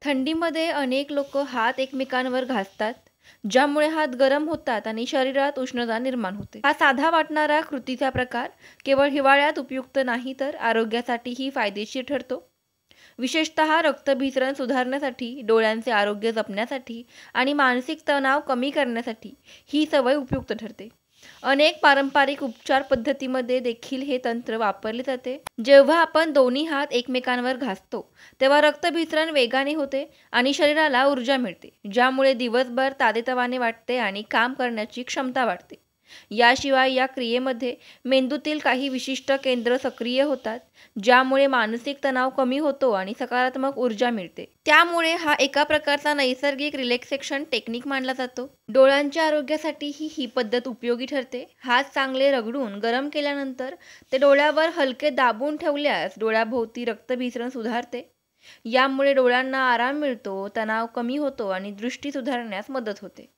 थंडीमध्ये अनेक लोक हात एकमेकांवर घासतात, ज्यामुळे हात गरम होतात आणि शरीरात उष्णता निर्माण होते. हा साधा वाटणारा कृतीचा प्रकार केवळ हिवाळ्यात उपयुक्त नाही, तर आरोग्यासाठीही फायदेशीर ठरतो. विशेषतः रक्तभिसरण सुधारण्यासाठी, डोळ्यांचे आरोग्य जपण्यासाठी आणि मानसिक तणाव कमी करण्यासाठी ही सवय उपयुक्त ठरते. अनेक पारंपरिक उपचार पद्धतीमध्ये देखील हे तंत्र वापरले जाते. जेव्हा आपण दोन्ही हात एकमेकांवर घासतो, तेव्हा रक्तभिसरण वेगाने होते आणि शरीराला ऊर्जा मिळते, ज्यामुळे दिवसभर ताजेतवाने वाटते आणि काम करण्याची क्षमता वाढते. याशिवाय या क्रियेमध्ये मेंदूतील काही विशिष्ट केंद्र सक्रिय होतात, ज्यामुळे मानसिक तणाव कमी होतो आणि सकारात्मक ऊर्जा मिळते. त्यामुळे हा एका प्रकारचा नैसर्गिक रिलॅक्सेशन टेक्निक मानला जातो. डोळ्यांच्या आरोग्यासाठीही ही पद्धत उपयोगी ठरते. हात चांगले रगडून गरम केल्यानंतर ते डोळ्यावर हलके दाबून ठेवल्यास डोळ्याभोवती रक्तभिसरण सुधारते. यामुळे डोळ्यांना आराम मिळतो, तणाव कमी होतो आणि दृष्टी सुधारण्यास मदत होते.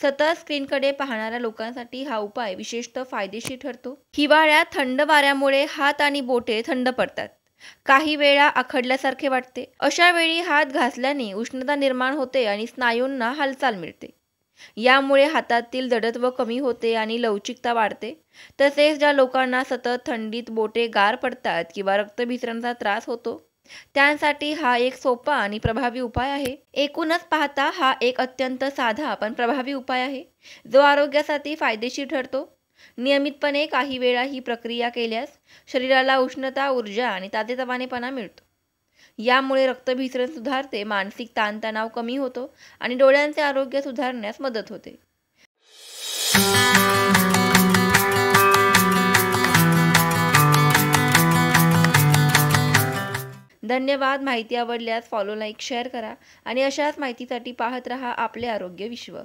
सतत स्क्रीनकडे पाहणाऱ्या लोकांसाठी हा उपाय विशेषतः फायदेशीर ठरतो. हिवाळ्यात थंड वाऱ्यामुळे हात आणि बोटे थंड पडतात. काही वेळा आखडल्यासारखे वाटते. अशा वेळी हात घासल्याने उष्णता निर्माण होते आणि स्नायूंना हालचाल मिळते. यामुळे हातातील जडत्व कमी होते आणि लवचिकता वाढते. तसेच ज्या लोकांना सतत थंडीत बोटे गार पडतात किंवा रक्तभिसरणाचा त्रास होतो, त्यांसाठी हा एक सोपा आणि प्रभावी उपाय आहे. एकूणच पाहता हा एक अत्यंत साधा पण प्रभावी उपाय आहे, जो आरोग्यासाठी फायदेशीर ठरतो. नियमितपणे काही वेळा ही प्रक्रिया केल्यास शरीराला उष्णता, ऊर्जा आणि ताजेतवानेपणा मिळतो. यामुळे रक्तभिसरण सुधारते, मानसिक ताणतणाव कमी होतो आणि डोळ्यांचे आरोग्य सुधारण्यास मदत होते. धन्यवाद. माहिती आवडल्यास फॉलो, लाईक, शेअर करा आणि अशाच माहितीसाठी पाहत रहा आपले आरोग्य विश्व.